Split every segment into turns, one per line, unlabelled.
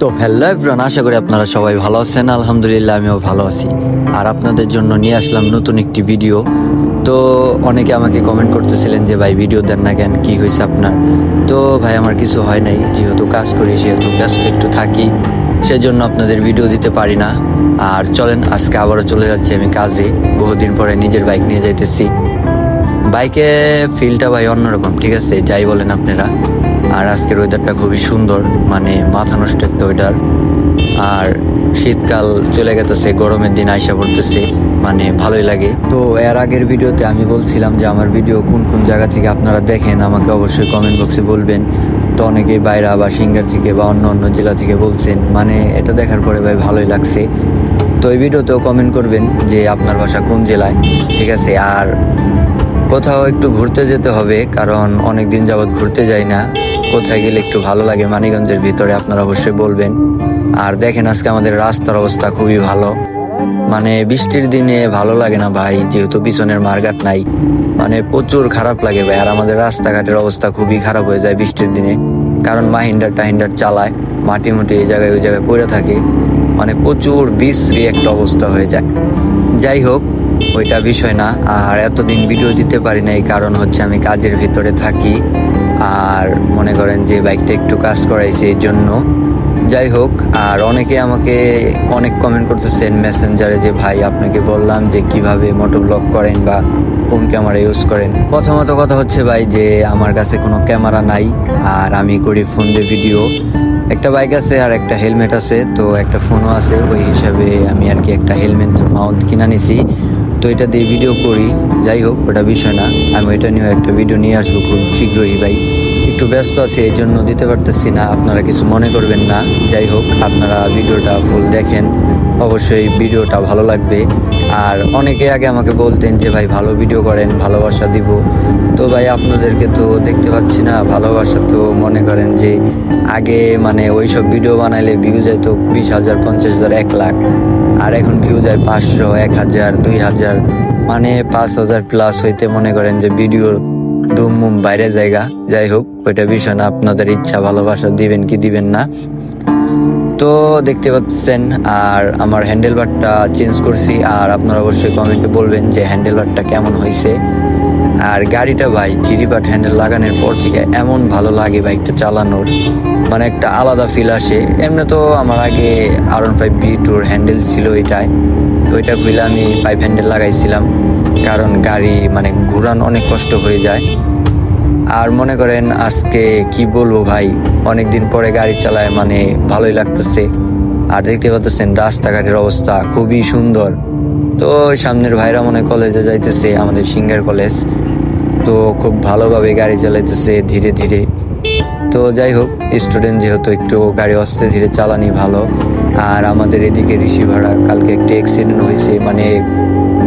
তো hello everyone, আশা করি আপনারা সবাই ভালো আছেন। আলহামদুলিল্লাহ আমিও ভালো আছি। আর আপনাদের জন্য নিয়ে আসলাম নতুন একটি ভিডিও। তো অনেকে আমাকে কমেন্ট করতেছিলেন যে ভাই ভিডিও দেন না কেন, কি হয়েছে আপনার? তো ভাই আমার কিছু হয় নাই, যেহেতু কাজ করি সেহেতু ব্যস্ত একটু থাকি, সেজন্য আপনাদের ভিডিও দিতে পারি না। আর চলেন আজকে আবারও চলে যাচ্ছি আমি কাজে। বহুদিন পরে নিজের বাইক নিয়ে যাইতেছি। বাইকে ফিলটা ভাই অন্যরকম, ঠিক আছে, যাই বলেন আপনারা। আর আজকের ওয়েদারটা খুবই সুন্দর, মানে মাথা নষ্ট একটা ওয়েদার। আর শীতকাল চলে গেতেছে, গরমের দিন আইসা পড়তেছে, মানে ভালোই লাগে। তো এর আগের ভিডিওতে আমি বলছিলাম যে আমার ভিডিও কোন কোন জায়গা থেকে আপনারা দেখেন আমাকে অবশ্যই কমেন্ট বক্সে বলবেন। তো অনেকেই বাইরা বা সিঙ্গার থেকে বা অন্য অন্য জেলা থেকে বলছেন, মানে এটা দেখার পরে ভাই ভালোই লাগছে। তো এই ভিডিওতেও কমেন্ট করবেন যে আপনার বাসা কোন জেলায়, ঠিক আছে। আর কোথাও একটু ঘুরতে যেতে হবে, কারণ অনেক দিন যাবৎ ঘুরতে যাই না। কোথায় গেলে একটু ভালো লাগে মানিকগঞ্জের ভিতরে আপনারা অবশ্যই বলবেন। আর দেখেন আজকে আমাদের রাস্তার অবস্থা খুবই ভালো, মানে বৃষ্টির দিনে ভালো লাগে না ভাই, যেহেতু পিছনের মার্গাট নাই, মানে প্রচুর খারাপ লাগে ভাই। আর আমাদের রাস্তাঘাটের অবস্থা খুবই খারাপ হয়ে যায় বৃষ্টির দিনে, কারণ মাহিন্ডার টাহিন্ডার চালায়, মাটি মুটি এই জায়গায় ওই জায়গায় পড়ে থাকে, মানে প্রচুর বিশ্রী একটা অবস্থা হয়ে যায়। যাই হোক, ওইটা বিষয় না। আর এতদিন ভিডিও দিতে পারি না, এই কারণ হচ্ছে আমি কাজের ভিতরে থাকি। আর মনে করেন যে বাইকটা একটু কাজ করাইছি এই জন্য। যাই হোক, আর অনেকে আমাকে অনেক কমেন্ট করতেছেন মেসেঞ্জারে যে ভাই আপনাকে বললাম যে কিভাবে মোটো ব্লগ করেন বা কোন ক্যামেরা ইউজ করেন। প্রথমত কথা হচ্ছে ভাই যে আমার কাছে কোনো ক্যামেরা নাই, আর আমি করি ফোন দিয়ে ভিডিও। একটা বাইক আছে আর একটা হেলমেট আছে, তো একটা ফোনও আছে, ওই হিসাবে আমি আর কি একটা হেলমেট মাউন্ট কিনা নিছি, তো এটা দিয়ে ভিডিও করি। যাই হোক, ওটা বিষয় না, আমি ওইটা নিয়ে একটা ভিডিও নিয়ে আসবো খুব শীঘ্রই ভাই। একটু ব্যস্ত আছি এই জন্য দিতে পারতেছি না, আপনারা কিছু মনে করবেন না। যাই হোক, আপনারা ভিডিওটা ফুল দেখেন, অবশ্যই ভিডিওটা ভালো লাগবে। আর অনেকে আগে আমাকে বলতেন যে ভাই ভালো ভিডিও করেন, ভালোবাসা দিব। তো ভাই আপনাদেরকে তো দেখতে পাচ্ছি না, ভালোবাসা তো মনে করেন যে আগে মানে ওইসব ভিডিও বানাইলে ভিউ যায় তো 20,000, 50,000, 1 লাখ। আর এখন ভিউ যায় 500, 1,000, 2,000, মানে 5,000 প্লাস হইতে মনে করেন যে ভিডিওর ধুম মুম বাইরে জায়গা। যাই হোক, ওইটা বিষয় না, আপনাদের ইচ্ছা, ভালোবাসা দিবেন কি দিবেন না। তো দেখতে পাচ্ছেন, আর আমার হ্যান্ডেল বারটা চেঞ্জ করছি, আর আপনারা অবশ্যই কমেন্টে বলবেন যে হ্যান্ডেল বারটা কেমন হয়েছে। আর গাড়িটা ভাই 3 পার্ট হ্যান্ডেল লাগানোর পর থেকে এমন ভালো লাগে বাইকটা চালানোর, মানে একটা আলাদা ফিল আসে। এমনি তো আমার আগে R15 B2 হ্যান্ডেল ছিল এটাই, তো ওইটা খুলে আমি পাইপ হ্যান্ডেল লাগাইছিলাম, কারণ গাড়ি মানে ঘোরানো অনেক কষ্ট হয়ে যায়। আর মনে করেন আজকে কি বলবো ভাই, অনেকদিন পরে গাড়ি চালায়, মানে ভালোই লাগতেছে। আর দেখতে পাচ্ছেন রাস্তাঘাটের অবস্থা খুবই সুন্দর। তো সামনের ভাইরা মনে কলেজে যাইতেছে, আমাদের সিঙ্গার কলেজ, তো খুব ভালোভাবে গাড়ি চালাইতেছে ধীরে ধীরে। তো যাই হোক, স্টুডেন্ট যেহেতু একটু গাড়ি আস্তে ধীরে চালানি ভালো। আর আমাদের এদিকে ঋষিভাড়া কালকে একটা অ্যাক্সিডেন্ট হয়েছে, মানে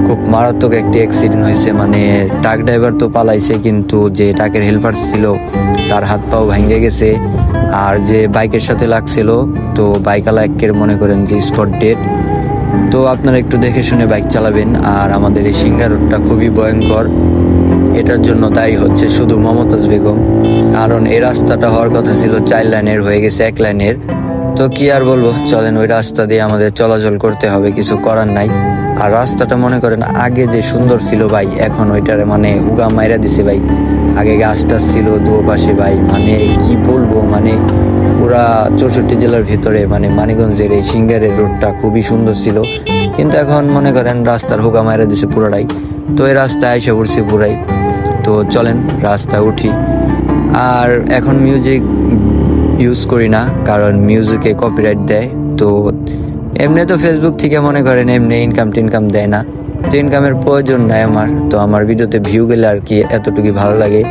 খুব মারাত্মক একটা অ্যাক্সিডেন্ট হয়েছে, মানে ট্রাক ড্রাইভার তো পালাইছে, কিন্তু যে ট্রাকের হেল্পার ছিল তার হাত পাও ভেঙে গেছে। আর যে বাইকের সাথে লাগছিল, তো বাইকওয়ালা একের মনে করেন যে স্পট ডেড। তো আপনারা একটু দেখে শুনে বাইক চালাবেন। আর আমাদের এই সিঙ্গার রোডটা খুবই ভয়ঙ্কর, এটার জন্য দায়ী হচ্ছে শুধু মমতাজ বেগম, কারণ এই রাস্তাটা হওয়ার কথা ছিল 4 লাইনের, হয়ে গেছে 1 লাইনের। তো কি আর বলবো, চলেন ওই রাস্তা দিয়ে আমাদের চলাচল করতে হবে, কিছু করার নাই। আর রাস্তাটা মনে করেন আগে যে সুন্দর ছিল ভাই, এখন ওইটারে মানে উগা মাইরা দিছে ভাই। আগে গাছ টাছ ছিল দুপাশে ভাই, মানে কি বলবো, মানে পুরা 64 জেলার ভিতরে মানে মানিকগঞ্জের এই সিঙ্গারের রোডটা খুবই সুন্দর ছিল, কিন্তু এখন মনে করেন রাস্তার হুগা মাইরা দিছে পুরাটাই। তো এই রাস্তায় আইসা পড়ছে পুরাই। তো চলেন রাস্তা উঠি। আর এখন মিউজিক ইউজ করি না, কারণ মিউজিকে কপিরাইট দেয়। তো এমনি তো ফেসবুক থেকে মনে করেন এমনি ইনকাম টিনকাম দেয় না, তো ইনকামের প্রয়োজন নাই আমার। তো আমার ভিডিওতে ভিউ গেলে আর কি এতটুকুই ভালো লাগে।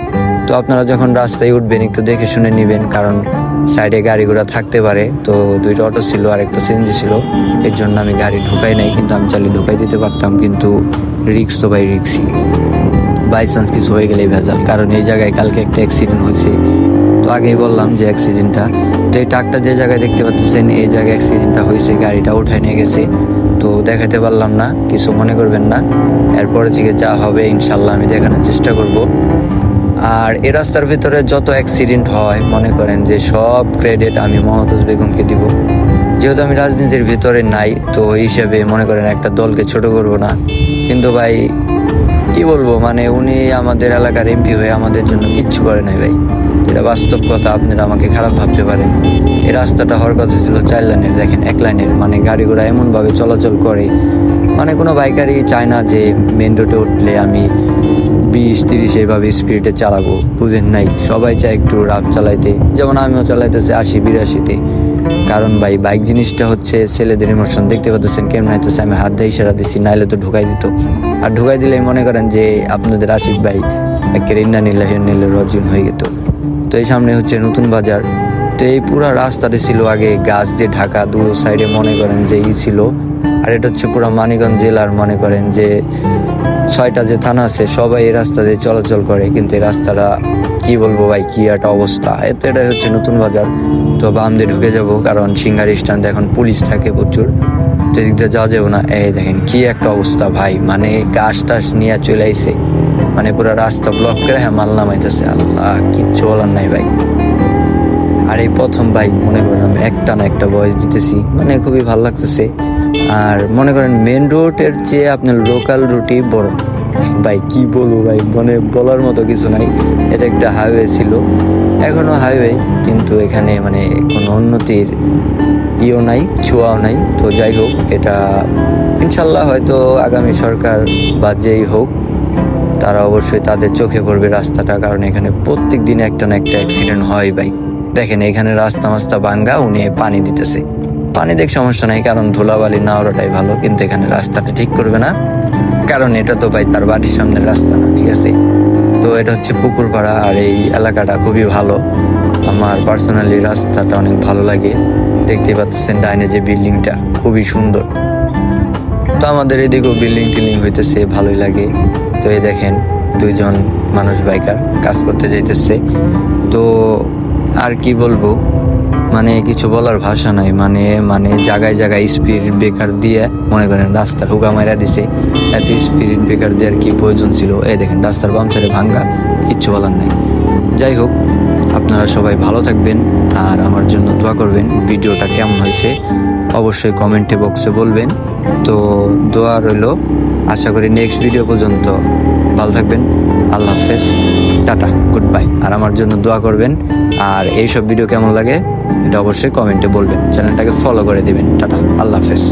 তো আপনারা যখন রাস্তায় উঠবেন একটু দেখে শুনে নেবেন, কারণ সাইডে গাড়ি ঘোড়া থাকতে পারে। তো 2টা অটো ছিল আর একটা সিএনজি ছিল, এর জন্য আমি গাড়ি ঢুকাই নাই, কিন্তু আমি চাইলে ঢুকাই দিতে পারতাম, কিন্তু রিক্স তো ভাই রিক্সই, বাই চান্স কিছু হয়ে গেলেই ভেজাল। কারণ এই জায়গায় কালকে একটা অ্যাক্সিডেন্ট হয়েছে, তো আগেই বললাম যে অ্যাক্সিডেন্টটা, তো এই ট্রাকটা যে জায়গায় দেখতে পাচ্ছেন এই জায়গায় অ্যাক্সিডেন্টটা হয়েছে, গাড়িটা উঠায় নিয়ে গেছে। তো দেখাতে পারলাম না, কিছু মনে করবেন না। এরপরে থেকে যা হবে ইনশাল্লাহ আমি দেখানোর চেষ্টা করব। আর এই রাস্তার ভিতরে যত অ্যাক্সিডেন্ট হয় মনে করেন যে সব ক্রেডিট আমি মমতাজ বেগমকে দিব। যেহেতু আমি রাজনীতির ভিতরে নাই, তো ওই হিসেবে মনে করেন একটা দলকে ছোট করব না, কিন্তু ভাই কি বলবো, মানে উনি আমাদের এলাকার এমপি হয়ে আমাদের জন্য কিচ্ছু করে নাই ভাই। যেটা বাস্তব কথা, আপনারা আমাকে খারাপ ভাবতে পারেন। এই রাস্তাটা হওয়ার কথা ছিল 4 লাইনের, দেখেন 1 লাইনের। মানে গাড়ি ঘোড়া এমনভাবে চলাচল করে, মানে কোনো বাইকারই চায় না যে মেন রোডে উঠলে আমি 20-30 এইভাবে স্পিডে চালাবো, বুঝেন নাই? সবাই চায় একটু রাফ চালাইতে, যেমন আমিও চালাইতেছি 80-82-তে। কারণ ভাই বাইক জিনিসটা হচ্ছে ছেলেদের ইমোশন, দেখতে পাচ্ছেন কেমন হইতেছে। আমি হাত দিয়ে ইশারা দিছি, নাইলে তো ঢুকাই দিত। আর ঢুকাই দিলেই মনে করেন যে আপনাদের আশিক ভাই একের ইন্না নীলের রজন হয়ে যেত। তো এই সামনে হচ্ছে নতুন বাজার। তো এই পুরা রাস্তাটা ছিল আগে গাছ দিয়ে ঢাকা, দু সাইডে মনে করেন যে ছিল। আর এটা হচ্ছে পুরো মানিকগঞ্জ জেলার মনে করেন যে 6টা যে থানা আছে সবাই এই রাস্তা দিয়ে চলাচল করে, কিন্তু এই রাস্তাটা কি বলবো ভাই, কি একটা অবস্থা। এটা হচ্ছে নতুন বাজার। তো বাম দিয়ে ঢুকে যাব, কারণ সিঙ্গার স্ট্যান্ডে এখন পুলিশ থাকে প্রচুর, তো এদিক দিয়ে যাওয়া যাবো না। এই দেখেন কি একটা অবস্থা ভাই, মানে গাছ টাছ নিয়ে চলে আইছে, মানে পুরো রাস্তা ব্লক করে মাল নামাইতেছে। আল্লাহ, কিচ্ছু বলার নাই ভাই। আর এই প্রথম ভাই মনে করেন আমি একটা না একটা ভয়েস দিতেছি, মানে খুবই ভালো লাগতেছে। আর মনে করেন মেন রোডের চেয়ে আপনার লোকাল রুটই বড় ভাই, কি বলবো ভাই, মানে বলার মতো কিছু নাই। এটা একটা হাইওয়ে ছিল, এখনো হাইওয়ে, কিন্তু এখানে মানে কোনো উন্নতির ইও নাই, ছোঁয়াও নাই। তো যাই হোক, এটা ইনশাল্লাহ হয়তো আগামী সরকার বা যেই হোক তারা অবশ্যই তাদের চোখে পড়বে রাস্তাটা, কারণ এখানে প্রত্যেক দিন একটা না একটা অ্যাক্সিডেন্ট হয় ভাই। দেখেন এখানে রাস্তা মাস্তা ভাঙ্গা, উনি পানি দিতেছে। পানি দেখ সমস্যা নাই, কারণ ধুলাবালি না ওরাটাই ভালো, কিন্তু এখানে রাস্তাটা ঠিক করবে না, কারণ এটা তো ভাই তার বাড়ির সামনের রাস্তা না, ঠিক আছে? তো এটা হচ্ছে পুকুরপাড়া, আর এই এলাকাটা খুবই ভালো। আমার পার্সোনালি রাস্তাটা অনেক ভালো লাগে। দেখতে পাচ্ছেন ডাইনে যে বিল্ডিংটা, খুবই সুন্দর। তো আমাদের এদিকেও বিল্ডিং টিল্ডিং হইতেছে, ভালোই লাগে। তো এই দেখেন 2জন মানুষ বাইকার কাজ করতে যাইতেছে। তো আর কি বলবো, মানে কিছু বলার ভাষা নাই। মানে মানে জায়গায় জায়গায় স্পিড ব্রেকার দিয়ে মনে করেন রাস্তার হুগা মারা দিছে। এত স্পিড ব্রেকার দেওয়ার কি প্রয়োজন ছিল? এই দেখেন রাস্তার বাম সাইডে ভাঙ্গা, কিচ্ছু বলার নাই। যাই হোক, আপনারা সবাই ভালো থাকবেন আর আমার জন্য দোয়া করবেন। ভিডিওটা কেমন হয়েছে অবশ্যই কমেন্টে বক্সে বলবেন। তো দোয়া রইল, আশা করি নেক্সট ভিডিও পর্যন্ত ভালো থাকবেন। আল্লাহ হাফেজ, টাটা, গুড বাই। আর আমার জন্য দোয়া করবেন। আর এইসব ভিডিও কেমন লাগে এটা অবশ্যই কমেন্টে বলবেন। চ্যানেলটাকে ফলো করে দিবেন। টাটা, আল্লাহ হাফেজ।